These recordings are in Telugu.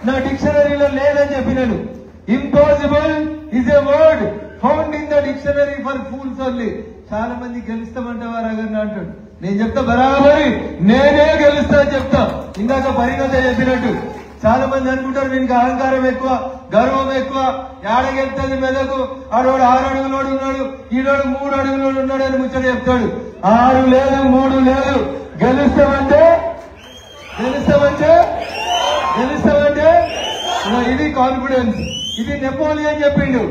నా డిక్షనరీలో లేదని చెప్పినాను. Impossible is a word found in the dictionary for fools only. చాలా మంది గెలుస్తామంటావా రగన్న అంటాడు. నేను చెప్తా బరాబరి నేనే గెలుస్తా అని చెప్తా. ఇందాక పరిణత చెప్పినట్టు చాలా మంది అనుకుంటారు దీనికి అహంకారం ఎక్కువ, గర్వం ఎక్కువ, ఏడగెళ్తుంది మెదకు, ఆడోడు 6 అడుగులోడు ఉన్నాడు, ఈడోడు 3 అడుగులోడు ఉన్నాడు అని ముచ్చట చెప్తాడు. 6 లేదు 3 లేదు. గెలుస్తామంటే ఇది కాన్ఫిడెన్స్. ఇది నెపోలియన్ చెప్పిండు.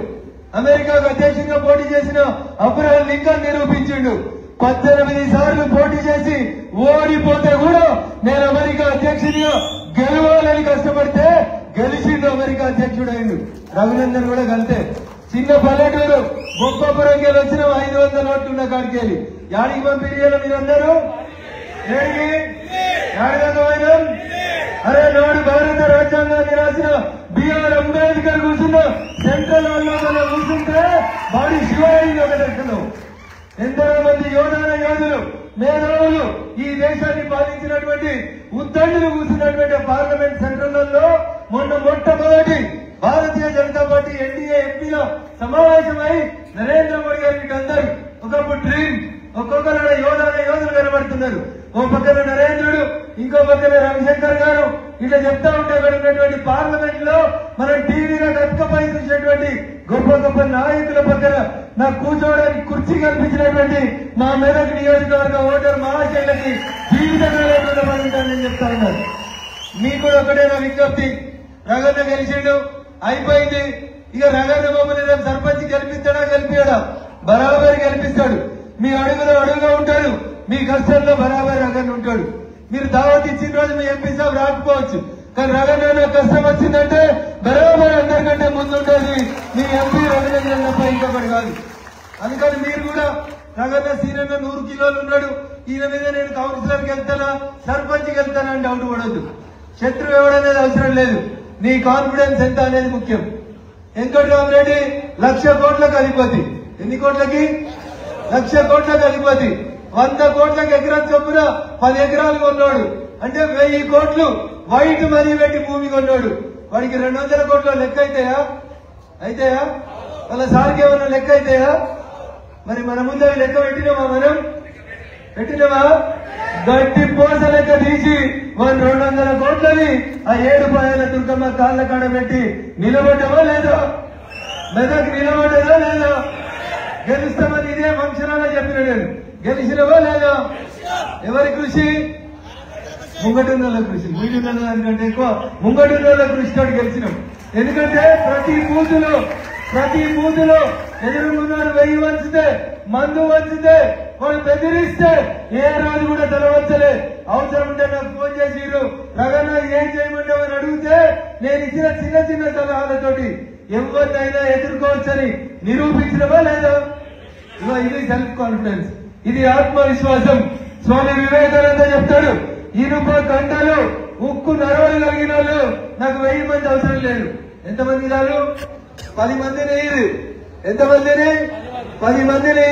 అమెరికాకు అధ్యక్షుడిగా పోటీ చేసిన అబ్రహం లింకన్ నిరూపించిండు. 18 సార్లు పోటీ చేసి ఓడిపోతే కూడా నేను అమెరికా అధ్యక్షుడిగా గెలవాలని కష్టపడితే గెలిచిండు, అమెరికా అధ్యక్షుడైండు. రఘునందన్ కూడా గంతే. చిన్న పల్లెటూరు గొప్పపురంకి వచ్చిన 500 నోట్లు ఉన్న కాడికి వెళ్ళి యాడికి పంపిణీ మీరందరూ ఏడికి అరే నాడు భారత రాజ్యాంగాన్ని రాసిన బిఆర్ అంబేద్కర్ కూర్చున్న సెంట్రల్ హాల్లో మనం కూర్చుంటే వాడి శివాయి ఒక దర్శనం. ఎందరో మంది యోధులు మేధావులు ఈ దేశాన్ని పాలించినటువంటి ఉద్దండులు కూర్చున్నటువంటి పార్లమెంట్ సెంట్రల్లో మొట్టమొదటి భారతీయ జనతా పార్టీ ఎన్డీఏ ఎంపీల సమావేశమై నరేంద్ర మోడీ గారికి అందరూ ఒకప్పుడు డ్రీమ్, ఒక్కొక్కరు యోధులు కనబడుతున్నారు. ఓ పక్కన నరేంద్రుడు, ఇంకో పక్కన రవిశంకర్ గారు ఇట్లా చెప్తా ఉంటే అక్కడ ఉన్నటువంటి పార్లమెంట్ లో మనం టీవీలో కట్టుకపోయి చూసినటువంటి గొప్ప నాయకుల పక్కన నాకు కూర్చోవడానికి కుర్చీ కల్పించినటువంటి మా మెదక్ నియోజకవర్గ ఓటర్ మహాశైలకి జీవితంలో ఉంటానని చెప్తా ఉన్నారు. మీకు కూడా ఒకటే నా విజ్ఞప్తి, రగన్న గెలిచిండు అయిపోయింది. ఇక రగన్న మమ్మల్ని సర్పంచ్ గెలిపిస్తాడా? బరాబరి గెలిపిస్తాడు. మీ అడుగుగా ఉంటాడు, మీ కష్టంలో బరాబరి రగన్న ఉంటాడు. మీరు దావత్ ఇచ్చిన రోజు మీ ఎంపీ సాబ్ రాకపోవచ్చు, కానీ రగన్న కష్టం వచ్చిందంటే బరాబరి అందరికంటే ముందుంటుంది మీ ఎంపీ రఘునందన్ తప్ప ఇంకొకటి కాదు. అందుకని మీరు కూడా రగన్న సీనన్న 100 కిలోలు ఉన్నాడు, ఈయన మీద నేను కౌన్సిలర్కి వెళ్తానా సర్పంచ్కి వెళ్తానా అని డౌట్ పడద్దు. శత్రువు ఎవడనేది అవసరం లేదు, నీ కాన్ఫిడెన్స్ ఎంత అనేది ముఖ్యం. వెంకటరామరెడ్డి 1,00,000 కోట్లకు అధిపతి. ఎన్ని కోట్లకి? 1,00,000 కోట్లకు అధిపతి. 100 కోట్లకు ఎకరం చొప్పున 10 ఎకరాలు కొన్నాడు. అంటే 1000 కోట్లు వైట్ మనీ పెట్టి భూమి కొన్నాడు. వాడికి 200 కోట్ల లెక్క అయితాయా? వాళ్ళ సార్కి ఏమన్నా లెక్క అయితాయా? మరి మన ముందు లెక్క పెట్టినవా? గట్టి పోస లెక్క తీసి 200 కోట్లని ఆ 7 పాయల దుర్గమ్మ కాళ్ళ కాడ పెట్టి నిలబడ్డవా లేదా? మెదక్ నిలబడ్డదా లేదా? గెలుస్తామని ఇదే ఫంక్షనాలో చెప్పిన నేను. గెలిచినవా లేదా? ఎవరి కృషి? ముంగటున్న కృషి. ముందున్న దానికంటే ఎక్కువ ముంగటున్న కృషితో గెలిచినాం. ఎందుకంటే ప్రతి బూతులో ఎదురుకున్నాడు 1000 వంచితే, మందు వంచితే, వాడు బెదిరిస్తే ఏ రోజు కూడా తలవంచలే. అవసరం ఉంటే నాకు ఫోన్ చేసిరు, రగన్న ఏం చేయమంటావు అని అడిగితే నేను ఇచ్చిన చిన్న సలహాలతోటి ఎవరినైనా ఎదుర్కోవచ్చని నిరూపించడమా లేదా? ఇది సెల్ఫ్ కాన్ఫిడెన్స్, ఇది ఆత్మవిశ్వాసం. స్వామి వివేకానంద చెప్తాడు, ఇనుప గంటలు ఉక్కు నరవలు కలిగిన వాళ్ళు నాకు 1000 మంది అవసరం లేదు. ఎంతమంది చాలు? 10 మందిని. ఎంతమందిని? 10 మందిని.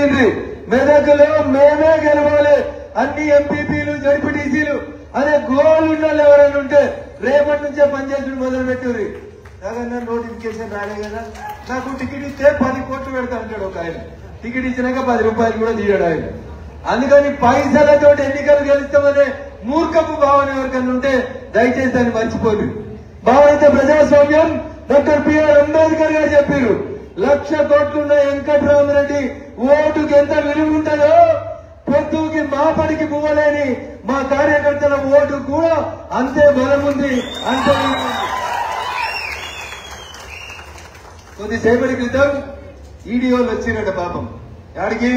మెదకులో మేమే గెలవాలి, అన్ని ఎంపీపీలు జడ్పీటీసీలు అనే గోల్ ఉన్న వాళ్ళు ఎవరైనా ఉంటే రేపటి నుంచే పనిచేసి మొదలు పెట్టుర్రి. రగన్న నోటిఫికేషన్ రాలే కదా, నాకు టికెట్ ఇస్తే 10 కోట్లు పెడతా అంటాడు ఒక ఆయన. టికెట్ ఇచ్చినాక 10 రూపాయలు కూడా తీయడు ఆయన. అందుకని పైసలతో ఎన్నికలు గెలుస్తామనే మూర్ఖపు భావన ఎవరికన్నా ఉంటే దయచేసి దాన్ని మర్చిపోదు. భారత ప్రజాస్వామ్యం డాక్టర్ బిఆర్ అంబేద్కర్ గారు చెప్పారు, 1,00,000 కోట్లున్న వెంకటరామరెడ్డి ఓటుకి ఎంత విలువ ఉంటుందో పొద్దుకి మాపడికి పువ్వలేని మా కార్యకర్తల ఓటు కూడా అంతే బలం ఉంది, అంతే. కొద్దిసేపటి క్రితం ఈడీఓలు వచ్చినట్ట పాపం. యాడికి?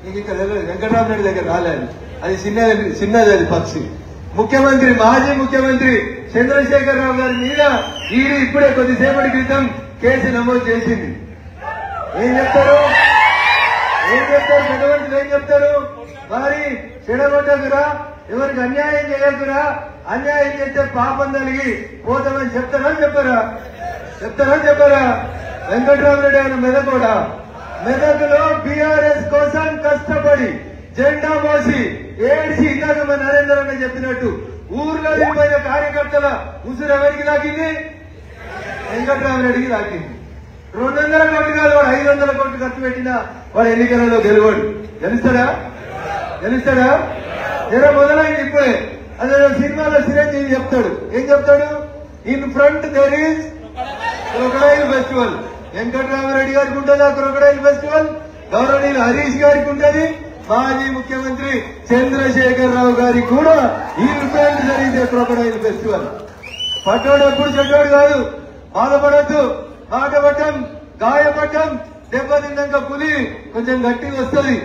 నీకు ఇక్కడ వెంకటరామరెడ్డి దగ్గర రాలేదు, అది చిన్నది అది పక్షి. మాజీ ముఖ్యమంత్రి చంద్రశేఖరరావు గారి మీద ఈడీ ఇప్పుడే కొద్దిసేపటి క్రితం కేసు నమోదు చేసింది. ఏం చెప్తారు పెద్దవంతులు? ఏం చెప్తారు? మరి చెడగొట్టకురా, ఎవరికి అన్యాయం చేయకురా, అన్యాయం చేస్తే పాపం కలిగి పోతామని చెప్తారా చెప్పరా? వెంకటరామరెడ్డి ఆయన మెదకోడా? మెదకులో బీఆర్ఎస్ కోసం కష్టపడి జెండా మోసి ఏడ్చి ఇందాక మన నరేంద్ర అన్న చెప్పినట్టు ఊర్లో వెళ్ళిపోయిన కార్యకర్తల ఉసురు ఎవరికి తాకింది? వెంకట్రామరెడ్డికి తాకింది. 200 కోట్లు కాదు, వాడు 500 కోట్లు ఖర్చు పెట్టినా వాడు ఎన్నికలలో గెలవడు. గెలుస్తాడా? జర మొదలైంది ఇప్పుడే. అదే సినిమాలో చిరంజీవి చెప్తాడు, ఏం చెప్తాడు? In front there is crocodile festival. Venkatramareddy గారికి ఉంటుంది ఆ క్రొకడైల్ ఫెస్టివల్, గౌరవనీయులు హరీష్ గారికి ఉంటుంది, మాజీ ముఖ్యమంత్రి చంద్రశేఖర్ రావు గారికి కూడా ఇన్ ఫ్రంట్ జరిగే క్రొకడైల్ ఫెస్టివల్. పట్టోడు ఎప్పుడు చెడ్డోడు కాదు, బాధపడద్దు. మాట పట్టం, గాయపట్టం, దెబ్బ తిన్నాక పులి కొంచెం గట్టిగా వస్తుంది.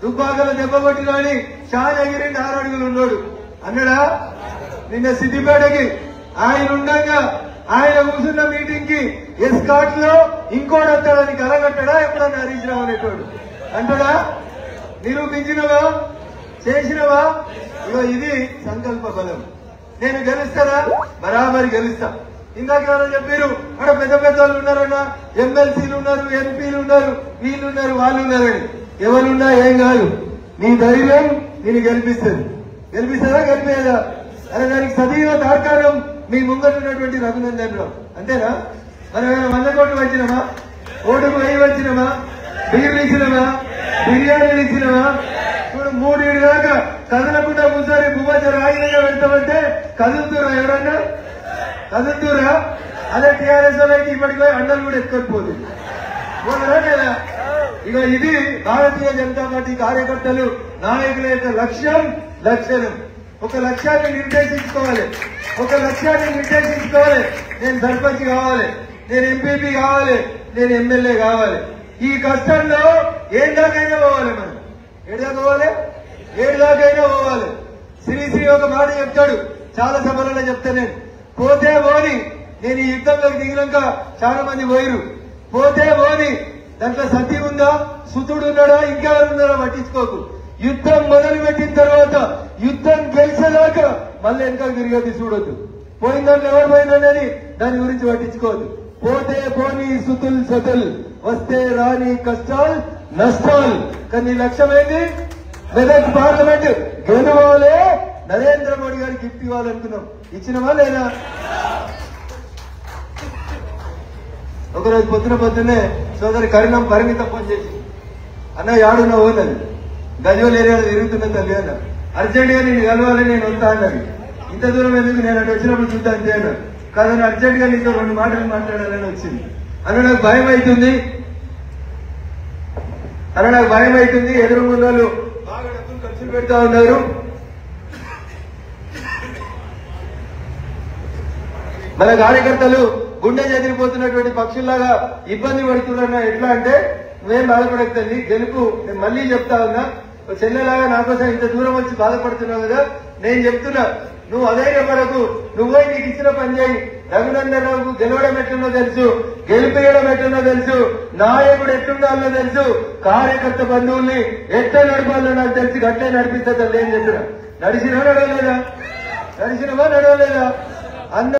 దుబ్బాకల దెబ్బ కొట్టి కానీ షాన్ ఎగిరిండి 6 అడుగులు ఉన్నాడు అన్నాడా? నిన్న సిద్దిపేటకి ఆయన ఉండగా ఆయన కూర్చున్న మీటింగ్ కి ఎస్కాట్ లో ఇంకోటి వస్తాడని కలగట్టడా ఎప్పుడన్నా హరీష్ రావు అనేటోడు అంటాడా? నిరూపించినవా? చేసినవా? ఇగో ఇది సంకల్ప బలం. నేను గెలుస్తారా? బరాబరి గెలుస్తా. ఇందాకేమన్నా చెప్పారు, అక్కడ పెద్ద పెద్ద వాళ్ళు ఉన్నారన్నా, ఎమ్మెల్సీలు ఉన్నారు, ఎంపీలు ఉన్నారు, వీళ్ళున్నారు, వాళ్ళు ఉన్నారని. ఎవరున్నా ఏం కాదు, నీ ధైర్యం నేను గెలిపిస్తుంది. గెలిపిస్తుందా? గెలిపేదా? అరే దానికి సజీవ తార్కాణం మీ ముంగటున్నటువంటి రఘునందన్ రావు. అంతేనా? మనం ఏమైనా 100 కోట్లు వచ్చినామా? ఓటుకు 1000 వచ్చినామా? బియ్యం ఇచ్చినామా? బిర్యానీలు ఇచ్చినామా? ఇప్పుడు 3 దాకా కదలకుండా కూర్చొని భూమధ్య రాగినగా పెడతామంటే కదులుతురా? ఎవరన్నా కదులుతురా? అదే టీఆర్ఎస్ వాళ్ళకి ఇప్పటికీ అండలు కూడా ఎక్కకపోతుంది లేదా? ఇక ఇది భారతీయ జనతా పార్టీ కార్యకర్తలు నాయకుల యొక్క లక్ష్యం, లక్షణం. ఒక లక్ష్యాన్ని నిర్దేశించుకోవాలి. నేను సర్పంచ్ కావాలి, నేను ఎంపీపీ కావాలి, నేను ఎమ్మెల్యే కావాలి. ఈ కష్టంలో ఏడు దాకైనా పోవాలి. మనం ఏడు దాకైనా పోవాలి. శ్రీశ్రీ ఒక మాట చెప్తాడు, చాలా సభలలో చెప్తా నేను. పోతే పోని, నేను ఈ యుద్ధంలోకి దిగినాక చాలా మంది పోయిరు. పోతే పోని, దాంట్లో సతీ ఉందా, సుతుడు ఉన్నాడా, ఇంకెవరు ఉన్నాడో పట్టించుకోకు. యుద్ధం మొదలు పెట్టిన తర్వాత యుద్ధం గెలిచేదాకా మళ్ళీ వెనకాల తిరిగి చూడొద్దు. పోయిన దాంట్లో ఎవరు పోయిందని దాని గురించి పట్టించుకోవద్దు. పోతే పోని సుతుల్ సతుల్, వస్తే రాని కష్టాలు నష్టాలు. కానీ లక్ష్యం ఏంటి? మెదక్ పార్లమెంట్ గెలవాలి, నరేంద్ర మోడీ గారికి గిఫ్ట్ ఇవ్వాలనుకున్నాం. ఇచ్చినవా లేదా? ఒకరోజు పొద్దున్నే సోదరి కరీం పరిమిత ఫోన్ చేసి, అన్న యాడున్న ఓనది గజోల్ ఏరియాలో తిరుగుతున్న తల్లి అన్న, అర్జెంట్ గా నేను కలవాలి, నేను వస్తా అన్నది. ఇంత దూరం ఎందుకు, నేను అటు వచ్చినప్పుడు చూద్దా అంతే అన్నాడు. కాదని అర్జెంట్ గా నీతో 2 మాటలు మాట్లాడాలని వచ్చింది అన్న. నాకు భయం అవుతుంది, ఎదురు ముందు బాగా డబ్బులు ఖర్చులు పెడతా ఉన్నారు. మన కార్యకర్తలు గుండె చెదిరిపోతున్నటువంటి పక్షుల్లాగా ఇబ్బంది పడుతున్నా. ఎట్లా అంటే నువ్వేం బాధపడకండి, గెలుపు నేను మళ్ళీ చెప్తా ఉన్నా. చెల్లెలాగా నా కోసం ఇంత దూరం వచ్చి బాధపడుతున్నావు కదా, నేను చెప్తున్నా, నువ్వు అధైర్యపడకు. నువ్వే నీకు ఇచ్చిన పని చేయి. రఘునందన్ రావుకు గెలవడం ఎట్లున్నో తెలుసు, గెలిపేయడం ఎట్లున్నో తెలుసు, నాయకుడు ఎట్లుండాలో తెలుసు, కార్యకర్త బంధువుల్ని ఎట్లా నడపాలో నాకు తెలిసి గట్లే నడిపిస్తా తల్లి అని చెప్పిన. నడిచినవా నడవలేదా? అన్న